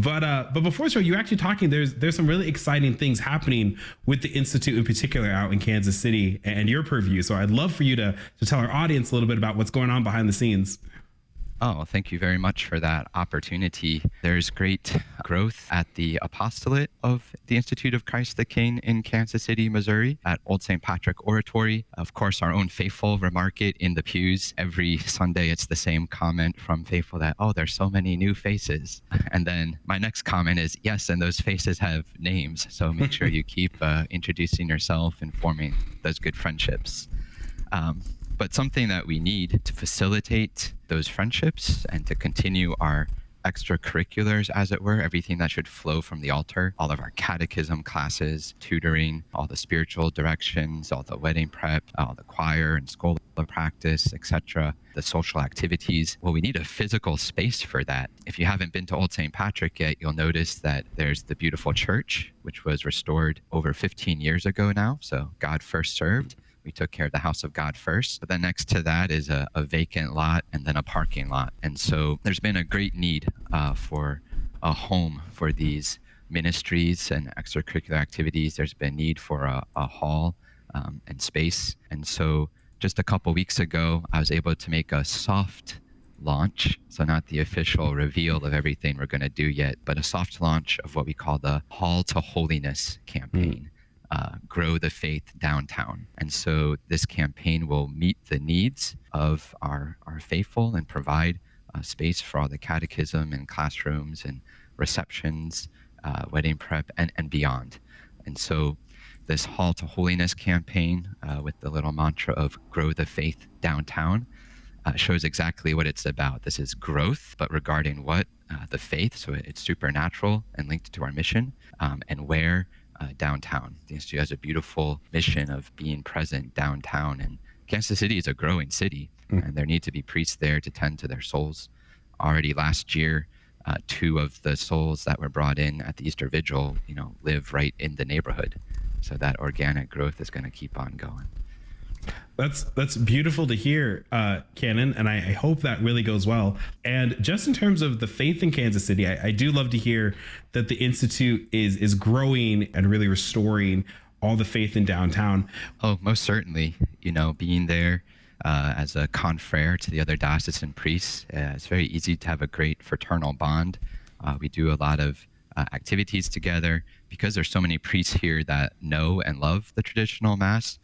But before so you actually talking, there's some really exciting things happening with the Institute in particular out in Kansas City and your purview. So I'd love for you to tell our audience a little bit about what's going on behind the scenes. Oh, thank you very much for that opportunity. There's great growth at the apostolate of the Institute of Christ the King in Kansas City, Missouri, at Old St. Patick Oratory. Of course, our own faithful remark it in the pews. Every Sunday, it's the same comment from faithful that, oh, there's so many new faces. And then my next comment is, yes, and those faces have names. So make sure you keep introducing yourself and forming those good friendships. But something that we need to facilitate those friendships and to continue our extracurriculars, as it were, everything that should flow from the altar, all of our catechism classes, tutoring, all the spiritual directions, all the wedding prep, all the choir and scholar practice, etc., the social activities. Well, we need a physical space for that. If you haven't been to Old St. Patrick yet, you'll notice that there's the beautiful church, which was restored over 15 years ago now. So God first served. We took care of the house of God first. But then next to that is a vacant lot and then a parking lot. And so there's been a great need for a home for these ministries and extracurricular activities. There's been need for a hall and space. And so just a couple weeks ago, I was able to make a soft launch. So not the official reveal of everything we're going to do yet, but a soft launch of what we call the Hall to Holiness campaign. Grow the Faith Downtown. And so this campaign will meet the needs of our faithful and provide space for all the catechism and classrooms and receptions, wedding prep, and beyond. And so this Hall to Holiness campaign with the little mantra of Grow the Faith Downtown shows exactly what it's about. This is growth, but regarding what? The faith. So it's supernatural and linked to our mission, and where? Downtown. The Institute has a beautiful mission of being present downtown, and Kansas City is a growing city, and there need to be priests there to tend to their souls. Already last year, 2 of the souls that were brought in at the Easter Vigil, live right in the neighborhood. So that organic growth is going to keep on going. That's beautiful to hear, Canon, and I hope that really goes well. And just in terms of the faith in Kansas City, I do love to hear that the Institute is growing and really restoring all the faith in downtown. Oh, most certainly. Being there as a confrere to the other diocesan priests, it's very easy to have a great fraternal bond. We do a lot of activities together because there's so many priests here that know and love the traditional Mass.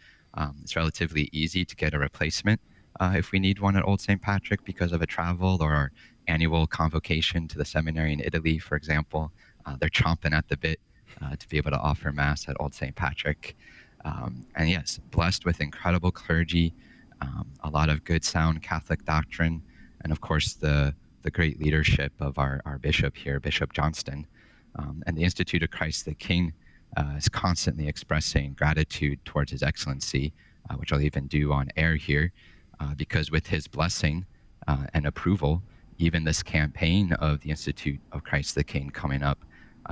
It's relatively easy to get a replacement if we need one at Old St. Patrick because of a travel or our annual convocation to the seminary in Italy, for example. They're chomping at the bit to be able to offer Mass at Old St. Patrick. And yes, blessed with incredible clergy, a lot of good sound Catholic doctrine, and of course the great leadership of our bishop here, Bishop Johnston. And the Institute of Christ the King is constantly expressing gratitude towards His Excellency, which I'll even do on air here, because with his blessing and approval, even this campaign of the Institute of Christ the King coming up,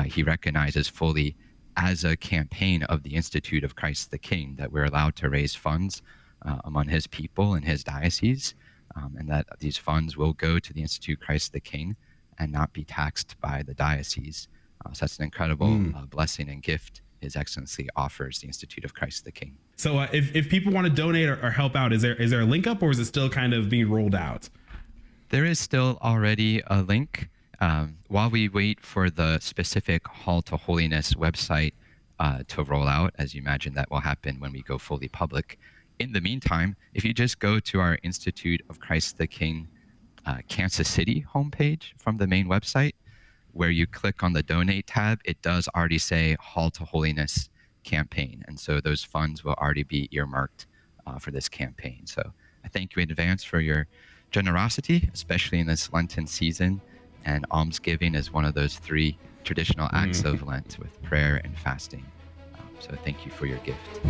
he recognizes fully as a campaign of the Institute of Christ the King that we're allowed to raise funds among his people and his diocese, and that these funds will go to the Institute of Christ the King and not be taxed by the diocese. So that's an incredible blessing and gift His Excellency offers the Institute of Christ the King. So if people want to donate or help out, is there a link up, or is it still kind of being rolled out? There is still already a link. While we wait for the specific Hall to Holiness website to roll out, as you imagine that will happen when we go fully public. In the meantime, if you just go to our Institute of Christ the King Kansas City homepage from the main website, where you click on the donate tab, it does already say Hall to Holiness campaign. And so those funds will already be earmarked for this campaign. So I thank you in advance for your generosity, especially in this Lenten season. And almsgiving is one of those 3 traditional acts of Lent with prayer and fasting. So thank you for your gift.